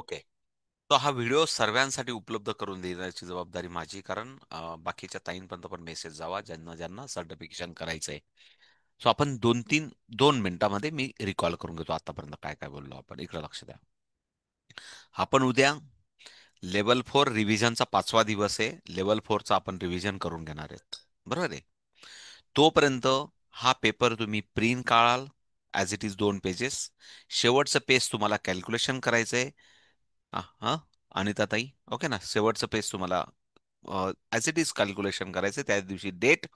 Okay. तर हा video सर्वांसाठी उपलब्ध करून देण्याची जबाबदारी माझी, कारण बाकीच्या ताईंपर्यंत पण मेसेज जावा ज्यांना ज्यांना सर्टिफिकेशन करायचंय. सो आपण 2 मिनिटामध्ये मी रिकॉल करून घेतो आतापर्यंत काय काय बोललो आपण. इकडे लक्ष द्या. आपण उद्या लेवल 4 रिव्हिजनचा 5वा दिवस आहे. लेवल 4चा आपण रिव्हिजन करून घेणार आहेत. बरोबर आहे. तोपर्यंत हा पेपर तुम्ही प्रिंट काढाल. As it is 2 pages. शेवटचं पेज तुम्हाला कॅल्क्युलेशन करायचंय. हा, अनिता ताई, ओके ना. शेवटचं पेज तुम्हाला ॲज इट इज कॅल्क्युलेशन करायचं. त्या दिवशी डेट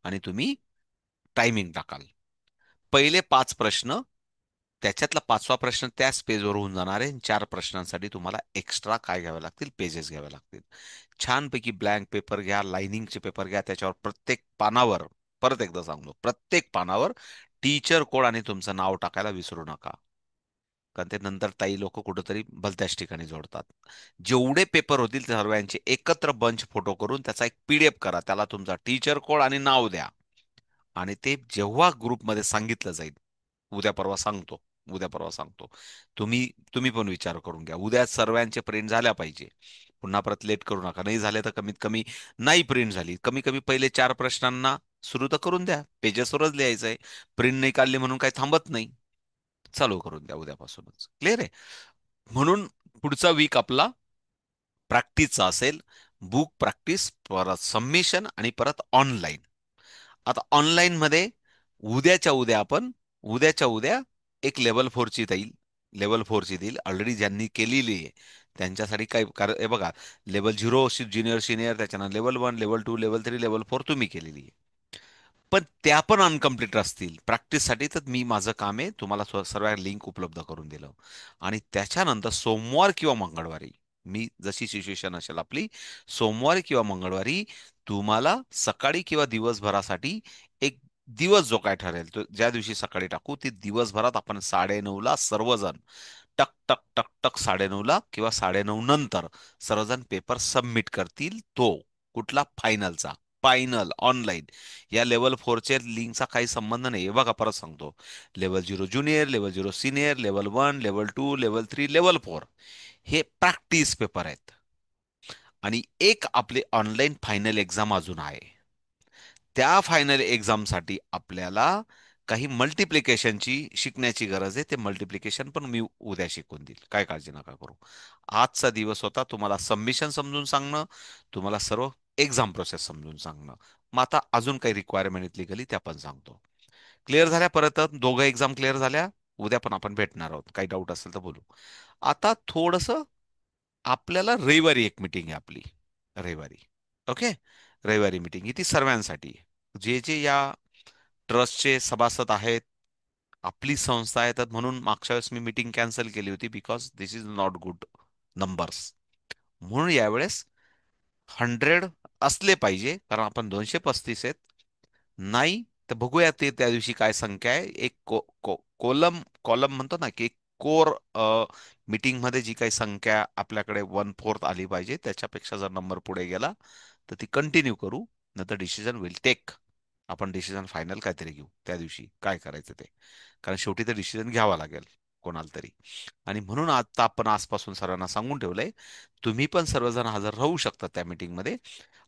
आणि तुम्ही टायमिंग टाकाल. पहिले 5 प्रश्न, त्याच्यातला 5वा प्रश्न त्याच पेजवर होऊन जाणार आहे. 4 प्रश्नांसाठी तुम्हाला एक्स्ट्रा काय घ्यावे लागतील, पेजेस घ्यावे लागतील. छानपैकी ब्लँक पेपर घ्या, लाइनिंगचे पेपर घ्या. त्याच्यावर प्रत्येक पानावर, परत एकदा सांगतो, प्रत्येक पानावर टीचर कोड आणि तुमचं नाव टाकायला विसरू नका. कारण ते नंतर ताई लोक कुठंतरी भलत्याच ठिकाणी जोडतात. जेवढे पेपर होतील त्या सर्वांचे एकत्र बंच फोटो करून त्याचा एक पीडीएफ करा. त्याला तुमचा टीचर कोड आणि नाव द्या. आणि ते जेव्हा ग्रुपमध्ये सांगितलं जाईल, उद्या परवा सांगतो, उद्या परवा सांगतो, तुम्ही तुम्ही पण विचार करून घ्या. उद्या सर्वांचे प्रिंट झाल्या पाहिजे. पुन्हा परत लेट करू नका. नाही झाले तर कमीत कमी, नाही प्रिंट झाली, कमी कमी पहिले 4 प्रश्नांना सुरू तर करून द्या. पेजेसवरच लिहायचंय. प्रिंट नाही काढली म्हणून काही थांबत नाही. चालू करून द्या उद्यापासूनच. क्लिअर आहे. म्हणून पुढचा वीक आपला प्रॅक्टिसचा असेल. बुक प्रॅक्टिस, परत सबमिशन आणि परत ऑनलाईन. आता ऑनलाईन मध्ये उद्याच्या उद्या एक लेवल 4ची देईल. लेवल 4ची देईल ऑलरेडी ज्यांनी केलेली आहे त्यांच्यासाठी. काय हे बघा, लेवल 0 ज्युनियर सिनियर, त्याच्यानं लेवल 1, लेवल 2, लेवल 3, लेवल 4 तुम्ही केलेली आहे. पण त्या पण अनकम्प्लीट असतील प्रॅक्टिससाठी. तर मी, माझं काम आहे तुम्हाला सर्व लिंक उपलब्ध करून दिलं. आणि त्याच्यानंतर सोमवार किंवा मंगळवारी, मी जशी सिच्युएशन असेल आपली, सोमवारी किंवा मंगळवारी तुम्हाला सकाळी किंवा दिवसभरासाठी एक दिवस जो काय ठरेल तो, ज्या दिवशी सकाळी टाकू ती दिवसभरात आपण 9:30ला सर्वजण टक टक टक टक 9:30ला किंवा 9:30 नंतर सर्वजण पेपर सबमिट करतील. तो कुठला, फायनलचा. Final online. या लेवल 4च्या लिंकचा काही संबंध नाही. हे बघा, परत सांगतो. Level 0 junior, level 0 senior, level 1, level 2, level 3, level 4 हे प्रॅक्टिस पेपर आहेत. आणि एक आपले ऑनलाईन फायनल एक्झाम अजून आहे. त्या फायनल एक्झामसाठी आपल्याला काही मल्टिप्लिकेशनची शिकण्याची गरज आहे. ते मल्टिप्लिकेशन पण मी उद्या शिकवून देईल. काय काळजी नका करू. आजचा दिवस होता तुम्हाला सबमिशन समजून सांगणं, तुम्हाला सर्व एक्झाम प्रोसेस समजून सांगणं. मग आता अजून काही रिक्वायरमेंट लिगली त्या पण सांगतो. क्लिअर झाल्या? परत दोघं एक्झाम क्लिअर झाल्या. उद्या पण आपण भेटणार आहोत. काही डाऊट असेल तर बोलू. आता थोडस आपल्याला रविवारी एक मीटिंग आहे आपली. रविवारी, ओके. रविवारी मीटिंग ही ती सर्वांसाठी आहे. जे जे या ट्रस्टचे सभासद आहेत, आपली संस्था आहे, तर म्हणून मागच्या वेळेस मी मीटिंग कॅन्सल केली होती, because this is not good numbers. म्हणून यावेळेस 100 असले पाहिजे, कारण आपण 235 आहेत. नाही तर बघूया ते त्या दिवशी काय संख्या आहे. एक कोलम कॉलम म्हणतो ना, की एक कोर मीटिंग मध्ये जी काही संख्या आपल्याकडे 1/4 आली पाहिजे. त्याच्यापेक्षा जर नंबर पुढे गेला तर ती कंटिन्यू करू, नंतर डिसिजन विल टेक. आपण डिसिजन फायनल काहीतरी घेऊ त्या दिवशी काय करायचं ते. कारण शेवटी ते डिसिजन घ्यावा लागेल कोणाला तरी. आणि म्हणून आता आपण आजपासून सर्वांना सांगून ठेवलंय, तुम्ही पण सर्वजण हजर राहू शकता त्या मीटिंगमध्ये.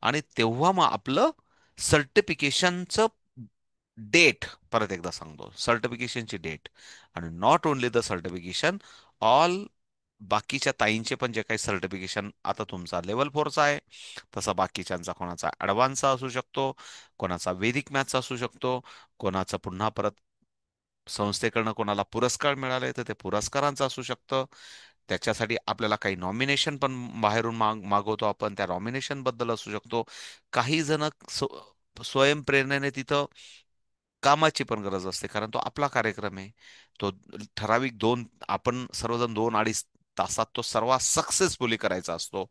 आणि तेव्हा मग आपलं सर्टिफिकेशनचं डेट, परत एकदा सांगतो, सर्टिफिकेशनची डेट. आणि not only the certification, all बाकीच्या ताईंचे पण जे काही सर्टिफिकेशन, आता तुमचा लेवल 4चा आहे तसा बाकीच्यांचा कोणाचा ॲडव्हान्सचा असू शकतो, कोणाचा वेदिक मॅथचा असू शकतो, कोणाचा पुन्हा परत संस्थेकडनं कोणाला पुरस्कार मिळाले तर ते पुरस्कारांचं असू शकतं. त्याच्यासाठी आपल्याला काही नॉमिनेशन पण बाहेरून मागवतो आपण, त्या नॉमिनेशन बद्दल असू शकतो. काही जण स्वयंप्रेरणेने तिथं कामाची पण गरज असते, कारण तो आपला कार्यक्रम आहे. तो ठराविक आपण सर्वजण 2-2.5 तासात तो सर्वात सक्सेसफुली करायचा असतो.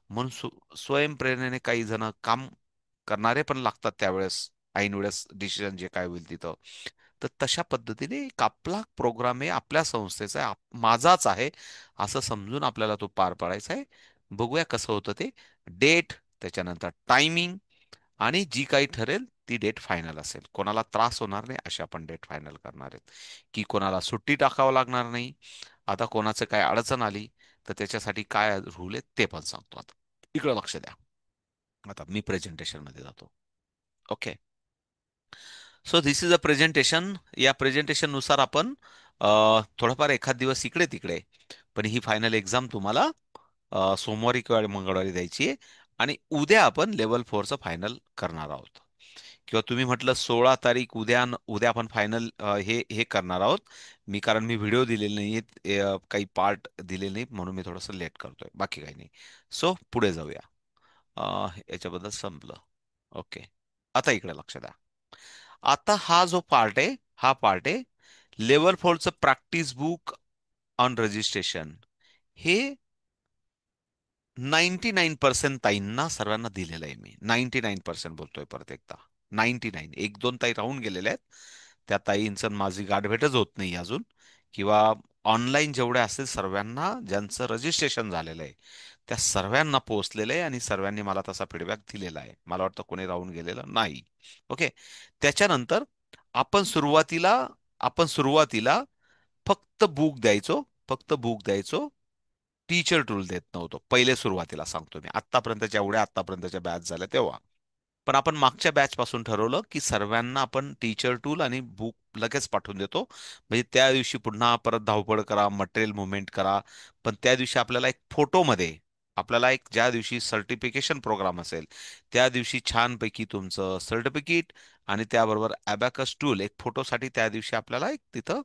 म्हणून स्वयंप्रेरणेने काही जण काम करणारे पण लागतात त्यावेळेस, ऐन वेळेस डिसिजन जे काय होईल तिथं. तर तशा पद्धतीने एक आपला प्रोग्राम आहे, आपल्या संस्थेचा आहे, माझाच आहे असं समजून आपल्याला तो पार पाडायचा आहे. बघूया कसं होतं ते. डेट, त्याच्यानंतर टायमिंग, आणि जी काही ठरेल ती डेट फायनल असेल. कोणाला त्रास होणार नाही अशी आपण डेट फायनल करणार आहेत. की कोणाला सुट्टी टाकावं लागणार नाही. आता कोणाचं काय अडचण आली तर त्याच्यासाठी काय रूल आहे ते पण सांगतो आता. इकडं लक्ष द्या. आता मी प्रेझेंटेशन मध्ये जातो. Okay. So this is a presentation. या प्रेझेंटेशन नुसार आपण थोडाफार एखाद दिवस इकडे तिकडे, पण ही फायनल एक्झाम तुम्हाला सोमवारी किंवा मंगळवारी द्यायची आहे. आणि उद्या आपण लेवल 4चं फायनल करणार आहोत. किंवा तुम्ही म्हटलं 16 तारीख उद्या आपण फायनल हे हे करणार आहोत. कारण मी व्हिडिओ दिलेले नाही आहेत, काही पार्ट दिलेले नाहीत, म्हणून मी थोडंसं लेट करतोय, बाकी काही नाही. सो पुढे जाऊया. याच्याबद्दल संपलं. ओके. आता इकडे लक्ष द्या. आता हा जो पार्ट आहे, हा पार्ट आहे लेवल 4चं प्रॅक्टिस बुक ऑन रजिस्ट्रेशन. हे 99% ताईंना सर्वांना दिलेलं आहे मी. 99% बोलतोय परत एकदा. 99. एक दोन ताई राहून गेलेल्या आहेत. त्या ताईंचं आणि माझी गाठभेटच होत नाही अजून. किंवा ऑनलाईन जेवढे असेल सर्वांना ज्यांचं रजिस्ट्रेशन झालेलं आहे त्या सर्वांना पोहोचलेलं आहे आणि सर्वांनी मला तसा फीडबॅक दिलेला आहे. मला वाटतं कोणी राहून गेलेलं नाही. ओके. त्याच्यानंतर आपण सुरुवातीला आपण सुरुवातीला फक्त बुक द्यायचो. फक्त बुक द्यायचो. टीचर टूल देत नव्हतो पहिले, सुरुवातीला सांगतो मी. आतापर्यंतच्या बॅच झाल्या तेव्हा. पण आपण मागच्या बॅच पासून ठरवलं की सर्वांना आपण टीचर टूल आणि बुक लगेच पाठवून देतो. म्हणजे त्या दिवशी पुन्हा परत धावपळ करा, मटेरियल मुवमेंट करा. पण त्या दिवशी आपल्याला एक फोटोमध्ये, आपल्याला एक ज्या दिवशी सर्टिफिकेशन प्रोग्राम असेल त्या दिवशी छानपैकी तुमचं सर्टिफिकेट आणि त्याबरोबर अबॅकस टूल एक फोटोसाठी त्या दिवशी आपल्याला एक तिथं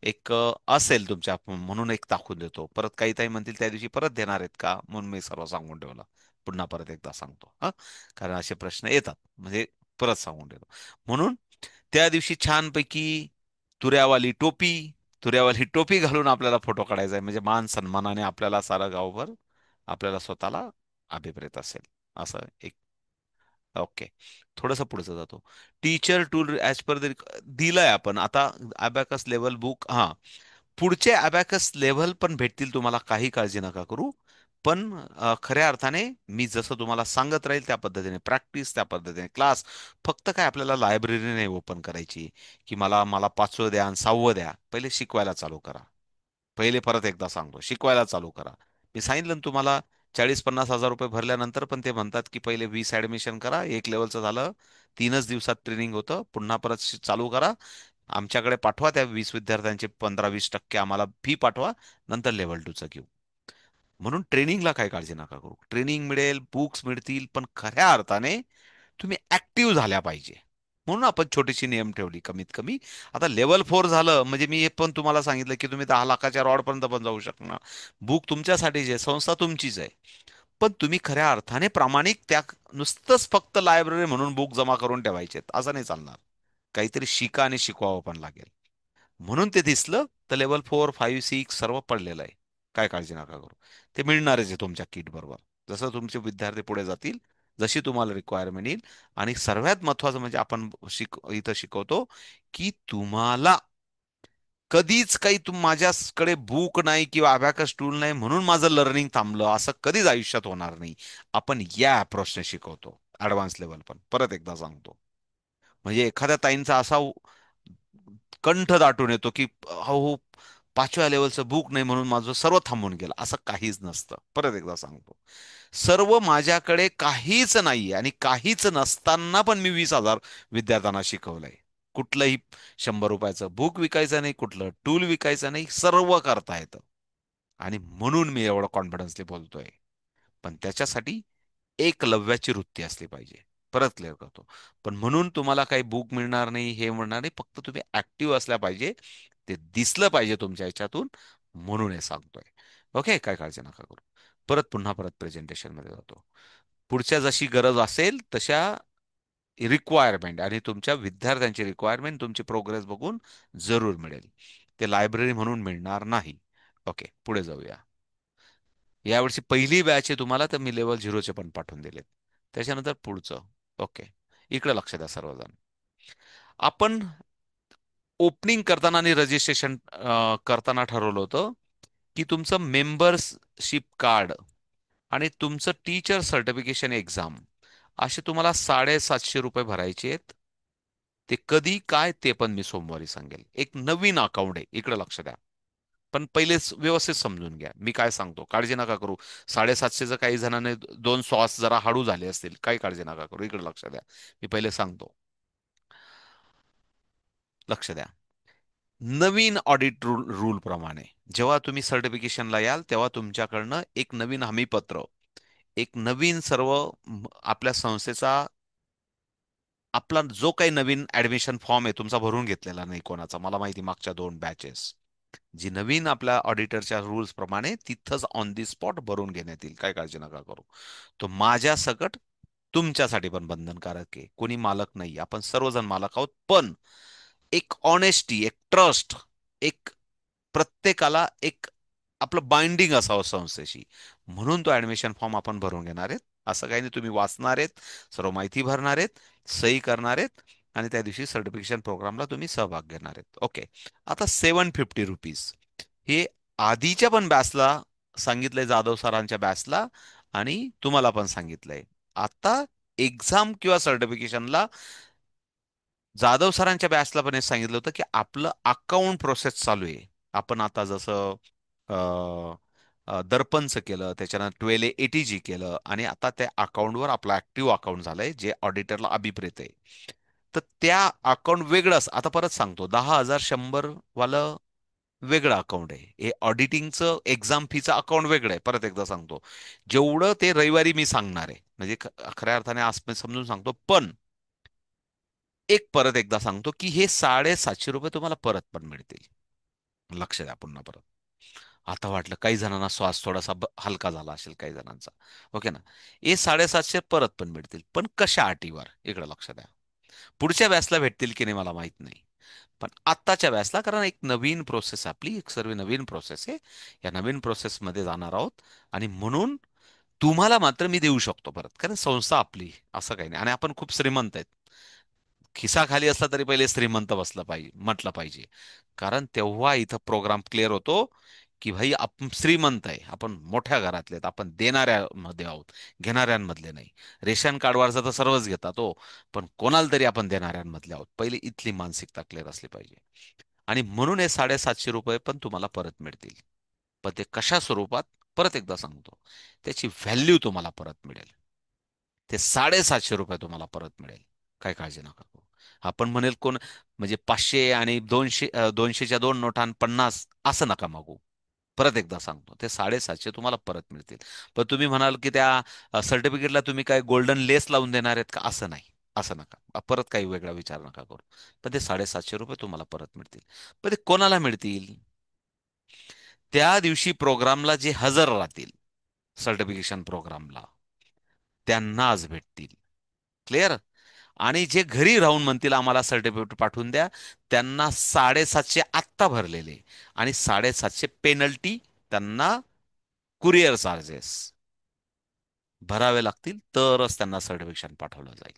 एक असेल तुमच्या, म्हणून एक दाखवून देतो. परत काही ताई म्हणतील त्या दिवशी परत देणार आहेत का, म्हणून मी सर्व सांगून ठेवलं. पुन्हा परत एकदा सांगतो हा, कारण असे प्रश्न येतात, म्हणजे परत सांगून देतो. म्हणून त्या दिवशी छानपैकी तुऱ्यावाली टोपी तुऱ्यावाली टोपी घालून आपल्याला फोटो काढायचा आहे. म्हणजे मान सन्मानाने आपल्याला सारा गावभर आपल्याला स्वतःला अभिप्रेत असेल असं एक. ओके. थोडंसं पुढचं जातो. टीचर टूल ऍज पर दिलंय आपण आता. अबॅकस लेवल बुक, हा, पुढचे अबॅकस लेव्हल पण भेटतील तुम्हाला, काही काळजी नका करू. पण खऱ्या अर्थाने मी जसं तुम्हाला सांगत राहील त्या पद्धतीने प्रॅक्टिस, त्या पद्धतीने क्लास. फक्त काय आपल्याला लायब्ररी नाही ओपन करायची की मला मला 5वं द्या आणि 6वं द्या. पहिले शिकवायला चालू करा. पहिले परत एकदा सांगतो, शिकवायला चालू करा. मी सांगितलं ना तुम्हाला, 40-50 हजार रुपये भरल्यानंतर पण ते म्हणतात की पहिले 20 ऍडमिशन करा. एक लेवलचं झालं, 3च दिवसात ट्रेनिंग होतं, पुन्हा परत चालू करा. आमच्याकडे पाठवा त्या 20 विद्यार्थ्यांचे 15-20% आम्हाला फी पाठवा. नंतर लेव्हल 2चं घेऊ. म्हणून ट्रेनिंगला काही काळजी नका करू. ट्रेनिंग मिळेल, बुक्स मिळतील, पण खऱ्या अर्थाने तुम्ही ऍक्टिव्ह झाल्या पाहिजे. म्हणून आपण छोटीशी नियम ठेवली कमीत कमी. आता लेवल 4 झालं म्हणजे मी हे पण तुम्हाला सांगितलं की तुम्ही 10 लाखाच्या रॉड पर्यंत पण जाऊ शकणार. बुक तुमच्यासाठीच आहे, संस्था तुमचीच आहे. पण तुम्ही खऱ्या अर्थाने प्रामाणिक त्या, नुसतंच फक्त लायब्ररी म्हणून बुक जमा करून ठेवायचे असं नाही चालणार. काहीतरी शिका आणि शिकवावं पण लागेल. म्हणून ते दिसलं तर लेवल 4, 5, 6 सर्व पडलेलं आहे. काय काळजी नका करू. ते मिळणारच आहे तुमच्या किट बरोबर. जसं तुमचे विद्यार्थी पुढे जातील, जशी तुम्हाला रिक्वायरमेंट येईल. आणि सर्वात महत्वाचं म्हणजे आपण इथं शिकवतो की तुम्हाला कधीच काही माझ्याकडे बुक नाही किंवा अबॅकस टूल नाही म्हणून माझं लर्निंग थांबलं असं कधीच आयुष्यात होणार नाही. आपण या अप्रोचने शिकवतो ऍडव्हान्स लेवल पण. परत एकदा सांगतो. म्हणजे एखाद्या ताईंचा असा कंठ दाटून येतो की हो, 5व्या लेवलचं बुक नाही म्हणून माझं सर्व थांबून गेलं, असं काहीच नसतं. परत एकदा सांगतो, सर्व माझ्याकडे काहीच नाही आणि काहीच नसताना पण मी 20,000 विद्यार्थ्यांना शिकवलंय. कुठलंही 100 रुपयाचं बुक विकायचं नाही, कुठलं टूल विकायचं नाही, सर्व करता येतं. आणि म्हणून मी एवढं कॉन्फिडन्सली बोलतोय. पण त्याच्यासाठी एकलव्याची वृत्ती असली पाहिजे. परत क्लिअर करतो. पण म्हणून तुम्हाला काही बुक मिळणार नाही, हे मिळणार नाही. फक्त तुम्ही ऍक्टिव्ह असल्या पाहिजे, ते दिसलं पाहिजे तुमच्या ह्याच्यातून, म्हणून हे सांगतोय. ओके, काय काळजी नका करू. परत प्रेझेंटेशन मध्ये जातो. पुढच्या जशी गरज असेल तशा रिक्वायरमेंट आणि तुमच्या विद्यार्थ्यांची रिक्वायरमेंट तुमची प्रोग्रेस बघून जरूर मिळेल. ते लायब्ररी म्हणून मिळणार नाही. ओके, पुढे जाऊया. यावर्षी पहिली बॅच आहे तुम्हाला, तर मी लेवल 0चे पण पाठवून दिलेत. त्याच्यानंतर पुढचं. ओके. इकडे लक्ष द्या सर्वजण. आपण ओपनिंग करताना आणि रजिस्ट्रेशन करताना ठरवलं होतं की तुमचं मेंबरशिप कार्ड आणि तुमचं टीचर सर्टिफिकेशन एक्झाम असे तुम्हाला 750 रुपये भरायचे आहेत. ते कधी काय ते पण मी सोमवारी सांगेल. एक नवीन अकाउंट आहे, इकडे लक्ष द्या. पण पहिलेच व्यवस्थित समजून घ्या मी काय सांगतो. काळजी नका करू. 750चं काही जणांनी दोन सॉस जरा हळू झाले असतील, काही काळजी नका करू. इकडे लक्ष द्या. मी पहिले सांगतो. लक्ष द्या. नवीन ऑडिट रूल प्रमाणे जेव्हा तुम्ही सर्टिफिकेशनला याल तेव्हा तुमच्याकडनं एक नवीन हमीपत्र, एक नवीन सर्व आपल्या संस्थेचा, आपला जो काही नवीन ऍडमिशन फॉर्म आहे तुमचा भरून घेतलेला नाही कोणाचा, मला माहिती मागच्या 2 बॅचेस, जी नवीन आपल्या ऑडिटरच्या रूल्स प्रमाणे तिथंच ऑन दी स्पॉट भरून घेण्यात येईल. काय काळजी नका करू. तो माझ्या सकट तुमच्यासाठी पण बंधनकारक आहे. कोणी मालक नाही, आपण सर्वजण मालक आहोत. पण एक ऑनेस्टी, एक ट्रस्ट, एक प्रत्येकाला एक आपलं बाइंडिंग असावं संस्थेशी, म्हणून तो ऍडमिशन फॉर्म आपण भरून घेणार आहेत. असं काही नाही, तुम्ही वाचणार आहेत, सर्व माहिती भरणार आहेत, सही करणार आहेत, आणि त्या दिवशी सर्टिफिकेशन प्रोग्रामला तुम्ही सहभाग घेणार आहेत. ओके. आता ₹750 हे आधीच्या पण बॅचला सांगितलंय, जाधव सरांच्या बॅचला, आणि तुम्हाला पण सांगितलंय. आता एक्झाम किंवा सर्टिफिकेशनला जाधव सरांच्या बॅचला पण हे सांगितलं होतं की आपलं अकाउंट प्रोसेस चालू आहे. आपण आता जसं अ, दर्पणचं केलं, त्याच्यानंतर 1280 केलं, आणि आता त्या अकाउंटवर आपलं ऍक्टिव्ह अकाउंट झालंय जे ऑडिटरला अभिप्रेत आहे. तर त्या अकाउंट वेगळंच, आता परत सांगतो, 10,100 वालं वेगळं अकाउंट आहे. हे ऑडिटिंगचं एक्झाम फीचं अकाउंट वेगळं आहे. परत एकदा सांगतो, जेवढं ते रविवारी मी सांगणार आहे, म्हणजे खऱ्या अर्थाने आज मी समजून सांगतो. पण एक परत एकदा सांगतो की हे ₹750 तुम्हाला परत पण मिळतील. लक्ष द्या पुन्हा परत. आता वाटलं काही जणांना श्वास थोडासा हलका झाला असेल काही जणांचा. ओके ना. हे 750 परत पण मिळतील, पण कशा अटीवर, इकडे लक्ष द्या. पुढच्या व्यासला भेटतील की नाही मला माहित नाही, पण आत्ताच्या व्यासला, कारण एक नवीन प्रोसेस, आपली एक सर्व नवीन प्रोसेस आहे. या नवीन प्रोसेसमध्ये जाणार आहोत, आणि म्हणून तुम्हाला मात्र मी देऊ शकतो परत, कारण संस्था आपली, असं काही नाही. आणि आपण खूप श्रीमंत आहेत. खिसा खाली असला तरी पहिले श्रीमंत बसला पाहिजे, म्हटलं पाहिजे. कारण तेव्हा इथं प्रोग्राम क्लिअर होतो की भाई आपण श्रीमंत आहे, आपण मोठ्या घरातले आहेत, आपण देणाऱ्यामध्ये आहोत, घेणाऱ्यांमधले नाही. रेशन कार्डवरचा तर सर्वच घेतात हो, पण कोणाला तरी आपण देणाऱ्यांमधले आहोत. पहिली इथली मानसिकता क्लिअर असली पाहिजे. आणि म्हणून हे ₹750 पण तुम्हाला परत मिळतील. पण ते कशा स्वरूपात, परत एकदा सांगतो, त्याची व्हॅल्यू तुम्हाला परत मिळेल. ते ₹750 तुम्हाला परत मिळेल. काय काळजी नका करू. आपण म्हणेल कोण, म्हणजे 500 आणि 200, 200च्या 2 नोटा आणि 50 असं नका मागू. परत एकदा सांगतो, ते 750 तुम्हाला परत मिळतील. पण तुम्ही म्हणाल की त्या सर्टिफिकेटला तुम्ही काय गोल्डन लेस लावून देणार आहेत का, असं नाही. असं नका, परत काही वेगळा विचार नका करू. पण ते ₹750 तुम्हाला परत मिळतील. पण ते कोणाला मिळतील? त्या दिवशी प्रोग्रामला जे हजर राहतील, सर्टिफिकेशन प्रोग्रामला, त्यांना आज भेटतील. क्लिअर? आणि जे घरी राहून म्हणतील आम्हाला सर्टिफिकेट पाठवून द्या, त्यांना 750 आत्ता भरलेले, आणि 750 पेनल्टी त्यांना कुरिअर चार्जेस भरावे लागतील, तरच त्यांना सर्टिफिकेशन पाठवलं जाईल.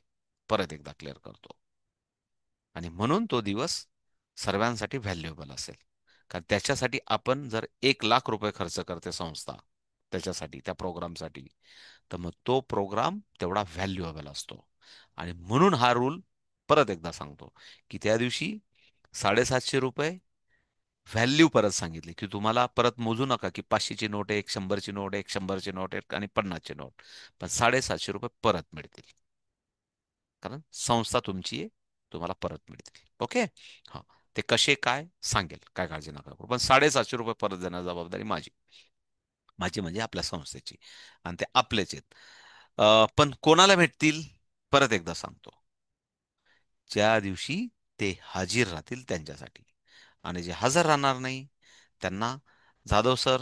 परत एकदा क्लिअर करतो. आणि म्हणून तो दिवस सर्वांसाठी व्हॅल्युएबल असेल. कारण त्याच्यासाठी आपण जर ₹1,00,000 खर्च करते संस्था, त्याच्यासाठी, त्या प्रोग्रामसाठी, तर मग तो प्रोग्राम तेवढा व्हॅल्युएबल असतो. आणि म्हणून हा रूल परत एकदा सांगतो की त्या दिवशी ₹750 व्हॅल्यू परत सांगितली की तुम्हाला परत मोजू नका की 500ची नोट आहे, एक 100ची नोट आहे, एक 100ची नोट आहे, आणि 50ची नोट. पण ₹750 परत मिळतील, कारण संस्था तुमची आहे, तुम्हाला परत मिळतील. ओके. हा. ते कसे काय सांगेल, काय काळजी नका करू, पण ₹750 परत देण्याची जबाबदारी माझी. माझी म्हणजे आपल्या संस्थेची, आणि ते आपलेच आहेत. पण कोणाला भेटतील, परत एकदा सांगतो, ज्या दिवशी ते हाजीर राहतील त्यांच्यासाठी. आणि जे हजर राहणार नाही त्यांना, जाधव सर,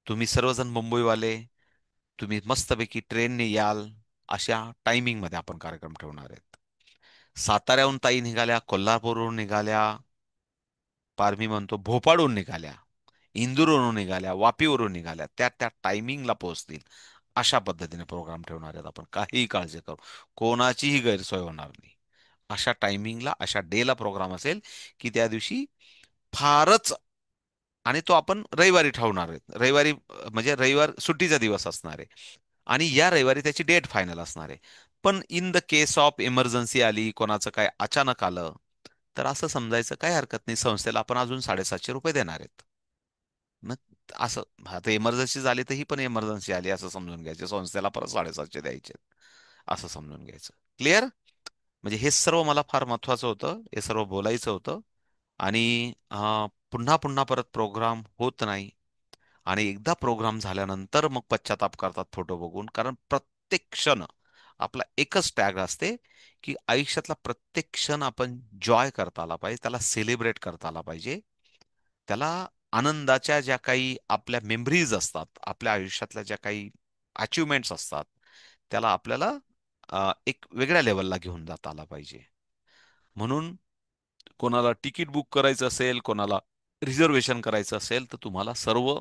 तुम्ही सर्वजण मुंबईवाले, तुम्ही मस्तपैकी ट्रेनने याल, अशा टायमिंग मध्ये आपण कार्यक्रम ठेवणार आहेत. साताऱ्याहून ताई निघाल्या, कोल्हापूरहून निघाल्या, पार मी म्हणतो भोपाळहून निघाल्या, इंदूरवरून निघाल्या, वापीवरून निघाल्या, त्या त्या टायमिंगला पोहोचतील. अशा पद्धतीने प्रोग्राम ठेवणार आहेत आपण. काहीही काळजी करू, कोणाचीही गैरसोय होणार नाही. अशा टायमिंगला, अशा डेला प्रोग्राम असेल की त्या दिवशी फारच, आणि तो आपण रविवारी ठेवणार आहे. रविवारी म्हणजे रविवार सुट्टीचा दिवस असणार आहे, आणि या रविवारी त्याची डेट फायनल असणार आहे. पण in the case of emergency आली, कोणाचं काय अचानक आलं, तर असं समजायचं काही हरकत नाही, संस्थेला आपण अजून ₹750 देणार आहेत. मग असं आता इमर्जन्सी झाली तर ही पण इमर्जन्सी आली असं समजून घ्यायचे, संस्थेला परत 750 द्यायचे असं समजून घ्यायचं. क्लिअर? म्हणजे हे सर्व मला फार महत्वाचं होतं, हे सर्व बोलायचं होतं. आणि पुन्हा पुन्हा परत प्रोग्राम होत नाही. आणि एकदा प्रोग्राम झाल्यानंतर मग पश्चाताप करतात फोटो बघून. कारण प्रत्येक क्षण आपला एकच टॅग असते, की आयुष्यातला प्रत्येक क्षण आपण जॉय करता आला पाहिजे, त्याला सेलिब्रेट करता आला पाहिजे. त्याला आनंदाच्या ज्या काही आपल्या मेमरीज असतात, आपल्या आयुष्यातल्या ज्या काही अचिव्हमेंट्स असतात, त्याला आपल्याला एक वेगळ्या लेवलला घेऊन जाता आला पाहिजे. म्हणून कोणाला तिकीट बुक करायचं असेल, कोणाला रिझर्वेशन करायचं असेल, तर तुम्हाला सर्व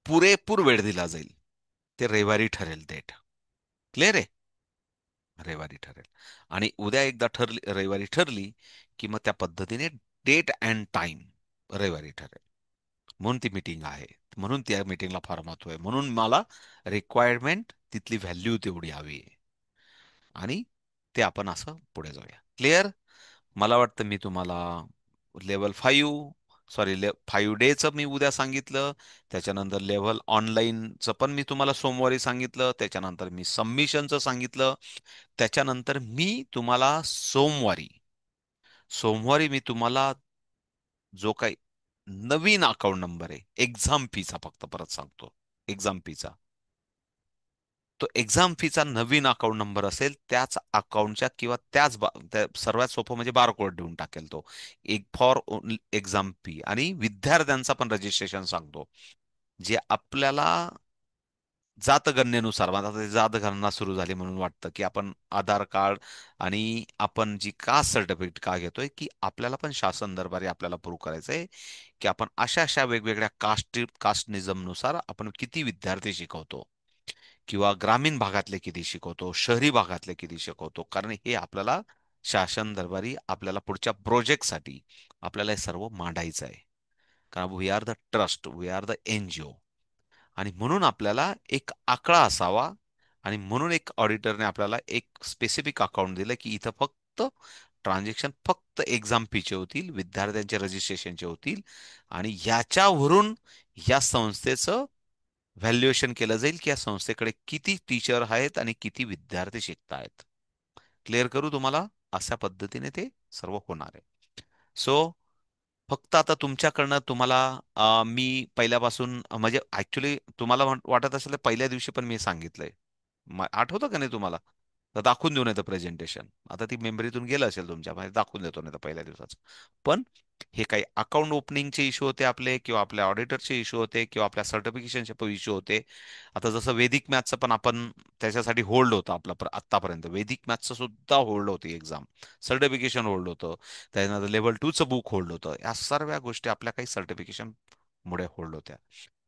पुरेपूर वेळ दिला जाईल. ते रविवारी ठरेल डेट. क्लिअर आहे? रविवारी ठरेल. आणि उद्या एकदा ठरली, रविवारी ठरली, की मग त्या पद्धतीने डेट अँड टाइम रविवारी ठरेल. म्हणून ती मीटिंग आहे. म्हणून त्या मीटिंगला फार महत्व आहे. म्हणून मला रिक्वायरमेंट तिथली व्हॅल्यू तेवढी हवी आहे. आणि ते आपण असं पुढे जाऊया. क्लिअर? मला वाटतं मी तुम्हाला लेवल 5, सॉरी 5 डेचं मी उद्या सांगितलं. त्याच्यानंतर लेव्हल ऑनलाईनचं पण मी तुम्हाला सोमवारी सांगितलं. त्याच्यानंतर मी सबमिशनचं सांगितलं. त्याच्यानंतर मी तुम्हाला सोमवारी सोमवारी मी तुम्हाला जो काही नवीन अकाउंट नंबर आहे एक्झाम फीचा, फक्त परत सांगतो, एक्झाम फीचा, तो एक्झाम फीचा नवीन अकाउंट नंबर असेल, त्याच अकाउंटच्या किंवा सर्वात सोपं म्हणजे बारकोड देऊन टाकेल तो, एक फॉर एक्झाम फी. आणि विद्यार्थ्यांचा पण रजिस्ट्रेशन सांगतो, जे आपल्याला जातगणनेनुसार, मला आता ते जातगणना सुरू झाली म्हणून वाटतं, की आपण आधार कार्ड आणि आपण जी कास्ट सर्टिफिकेट का घेतोय, की आपल्याला पण शासन दरबारी आपल्याला प्रूव्ह करायचंय, की आपण अशा अशा वेगवेगळ्या कास्टनिझमनुसार आपण किती विद्यार्थी शिकवतो, किंवा ग्रामीण भागातले किती शिकवतो, शहरी भागातले किती शिकवतो. कारण हे आपल्याला शासन दरबारी आपल्याला पुढच्या प्रोजेक्टसाठी आपल्याला हे सर्व मांडायचं आहे. कारण we are the trust, we are the NGO. आणि म्हणून आपल्याला एक आकडा असावा. आणि म्हणून एक ऑडिटरने आपल्याला एक स्पेसिफिक अकाउंट दिलं, की इथं फक्त ट्रान्झॅक्शन फक्त एक्झाम फीचे होतील, विद्यार्थ्यांचे रजिस्ट्रेशनचे होतील. आणि याच्यावरून या संस्थेचं व्हॅल्युएशन केलं जाईल, की या संस्थेकडे किती टीचर आहेत आणि किती विद्यार्थी शिकतायत. क्लिअर करू तुम्हाला? अशा पद्धतीने ते सर्व होणार आहे. सो फक्त आता तुमच्याकडनं तुम्हाला मी पहिल्यापासून म्हणजे ऍक्च्युली तुम्हाला वाटत असेल तर पहिल्या दिवशी पण मी सांगितलंय. आठवतं का नाही तुम्हाला? तर दाखवून देऊ, नाही तर प्रेझेंटेशन आता ती मेमरीतून गेलं असेल तुमच्या, म्हणजे दाखवून देतो नाही तर पहिल्या दिवसाचं. पण हे काही अकाउंट ओपनिंगचे इश्यू होते आपले, किंवा आपल्या ऑडिटरचे इश्यू होते, किंवा आपल्या सर्टिफिकेशनचे इश्यू होते. आता जसं वैदिक मॅथचं पण आपण त्याच्यासाठी होल्ड होतं आपलं आत्तापर्यंत, वैदिक मॅथचं सुद्धा होल्ड होती एक्झाम, सर्टिफिकेशन होल्ड होतं. त्यानंतर लेव्हल 2चं बुक होल्ड होतं. या सर्व गोष्टी आपल्या काही सर्टिफिकेशन मुळे होल्ड होत्या.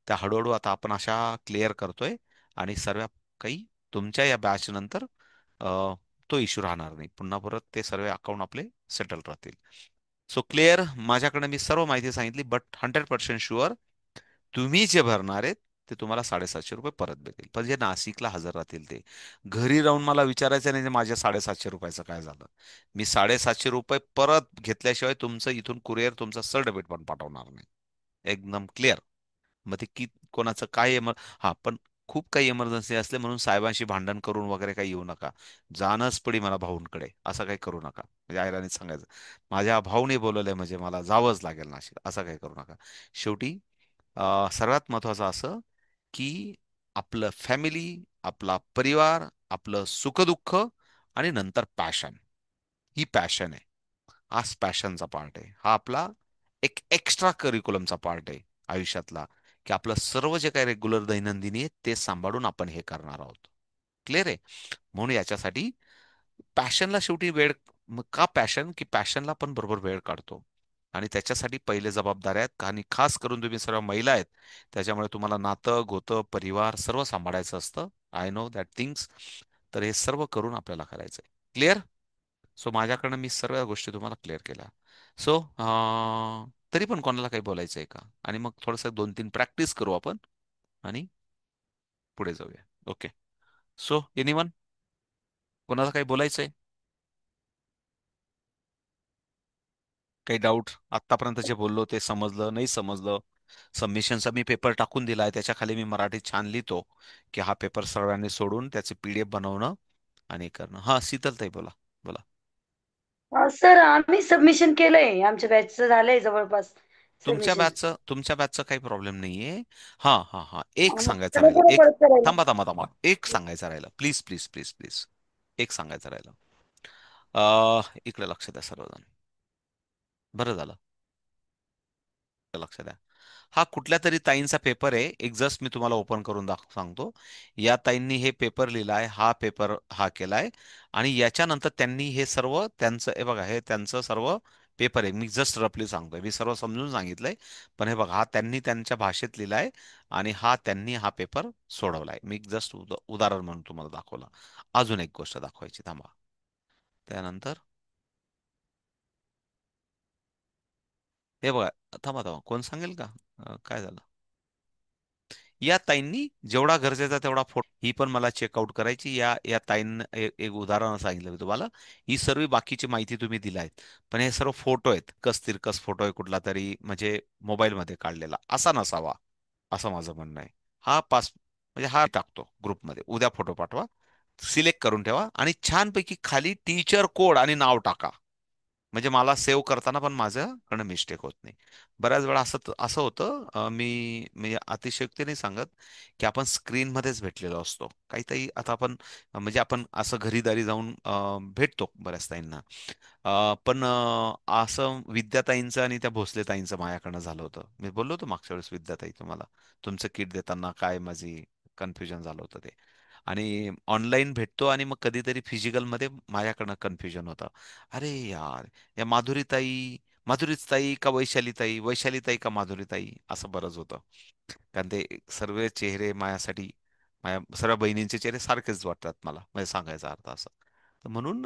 त्या हळूहळू आता आपण अशा क्लिअर करतोय. आणि सर्व काही तुमच्या या बॅच नंतर तो इश्यू राहणार नाही. पुन्हा परत ते सर्व अकाउंट आपले सेटल राहतील. So clear? माझ्याकडे मी सर्व माहिती सांगितली, बट 100% शुअर तुम्ही जे भरणार आहेत ते तुम्हाला 750 रुपये परत भेटेल. पण जे नाशिकला हजर राहतील ते घरी राहून मला विचारायचं नाही, माझ्या 750 रुपयाचं काय झालं. मी 750 रुपये परत घेतल्याशिवाय तुमचं इथून कुरिअर तुमचं सर्टिफिकेट पण पाठवणार नाही. एकदम क्लिअर? मग ते कोणाचं काय हा पण खूप काही इमर्जन्सी असले म्हणून साहेबांशी भांडण करून वगैरे काही येऊ नका. जानच पडी मला भाऊंकडे, असं काही करू नका. म्हणजे आयरानीच सांगायचं, माझ्या भाऊने बोलवलंय म्हणजे मला जावंच लागेल नाशिक, असं काही करू नका. शेवटी सर्वात महत्वाचं असं, की आपलं फॅमिली, आपला परिवार, आपलं सुखदुःख, आणि नंतर पॅशन. ही पॅशन आहे. हा पॅशनचा पार्ट आहे. हा आपला एक एक्स्ट्रा करिक्युलमचा पार्ट आहे आयुष्यातला, की आपलं सर्व जे काही रेग्युलर दैनंदिनी आहे ते सांभाळून आपण हे करणार आहोत. क्लिअर आहे? म्हणून याच्यासाठी पॅशनला शेवटी वेळ, मग का पॅशन, की पॅशनला पण बरोबर वेळ काढतो. आणि त्याच्यासाठी पहिले जबाबदाऱ्या आहेत, आणि खास करून तुम्ही सर्व महिला आहेत, त्याच्यामुळे तुम्हाला नातं गोतं परिवार सर्व सांभाळायचं असतं. I know that things. तर हे सर्व करून आपल्याला करायचं आहे. क्लिअर? सो माझ्याकडनं मी सर्व गोष्टी तुम्हाला क्लिअर केल्या. सो तरी पण कोणाला काही बोलायचं आहे का? आणि मग थोडंसं 2-3 प्रॅक्टिस करू आपण, आणि पुढे जाऊया. ओके. सो एनिवन, कोणाला काही बोलायचं आहे? काही डाऊट? आत्तापर्यंत जे बोललो ते समजलं, नाही समजलं? सबमिशनचा मी पेपर टाकून दिलाय, त्याच्या खाली मी मराठीत छान लिहितो की हा पेपर सर्वांनी सोडून त्याचे पीडीएफ बनवणं आणि करणं. हा, शीतलताई बोला. बोला. सर आम्ही सबमिशन केलंय, आमच्या बॅचचं झालंय जवळपास सबमिशन. तुमच्या बॅचचा काही प्रॉब्लेम नाहीये. हा हा हा, एक सांगायचं त्याला राहिलं. जरा एक परत करायला. थांबा थांबा थांबा, एक सांगायचं राहिलं. प्लीज प्लीज प्लीज प्लीज, एक सांगायचं राहिलं. इकडे लक्ष द्या सर्वजण. बरं झालं, लक्ष द्या. हा कुठल्या तरी ताईंचा पेपर आहे. एक जस्ट मी तुम्हाला ओपन करून सांगतो. या ताईंनी हे पेपर लिहिलाय, हा पेपर हा केलाय, आणि याच्यानंतर त्यांनी हे सर्व त्यांचं, हे बघा, हे त्यांचं सर्व पेपर आहे. मी जस्ट रफली सांगतोय, मी सर्व समजून सांगितलंय. पण हे बघा, हा त्यांनी त्यांच्या भाषेत लिहिलाय आणि हा त्यांनी हा पेपर सोडवलाय. मी जस्ट उदाहरण म्हणून तुम्हाला दाखवलं. अजून एक गोष्ट दाखवायची, थांबा. त्यानंतर हे बघा, थांबा थांबा, कोण सांगेल का काय झालं? या ताईंनी जेवढा गरजेचा तेवढा फोटो, ही पण मला चेकआउट करायची. या या ताईंना एक उदाहरण सांगितलं मी तुम्हाला. ही सर्व बाकीची माहिती तुम्ही दिलायत, पण हे सर्व फोटो आहेत. तिरकस फोटो आहे कुठला तरी, म्हणजे मोबाईलमध्ये काढलेला असा नसावा, असं माझं म्हणणं आहे. हा पास म्हणजे हा टाकतो ग्रुपमध्ये, उद्या फोटो पाठवा, सिलेक्ट करून ठेवा, आणि छानपैकी खाली टीचर कोड आणि नाव टाका. म्हणजे मला सेव्ह करताना पण माझ्याकडनं मिस्टेक होत नाही. बऱ्याच वेळा असं असं होतं, मी म्हणजे अतिशयोक्ती नाही सांगत, की आपण स्क्रीनमध्येच भेटलेलो असतो. काही काही आता आपण म्हणजे आपण असं घरीदारी जाऊन भेटतो बऱ्याच ताईंना. पण असं विद्याताईंचं आणि त्या भोसले ताईंचं माझ्याकडनं झालं होतं. मी बोललो होतो मागच्या वेळेस विद्याताई तुम्हाला, तुमचं किट देताना काय माझी कन्फ्युजन झालं होतं ते. आणि ऑनलाईन भेटतो आणि मग कधीतरी फिजिकलमध्ये माझ्याकडनं कन्फ्युजन होतं. अरे यार, या माधुरीताई का वैशालीताई, वैशालीताई का माधुरीताई, असं बरंच होतं. कारण ते सर्व चेहरे माझ्यासाठी, माझ्या सर्व बहिणींचे चेहरे सारखेच वाटतात मला, म्हणजे सांगायचा अर्थ असं. तर म्हणून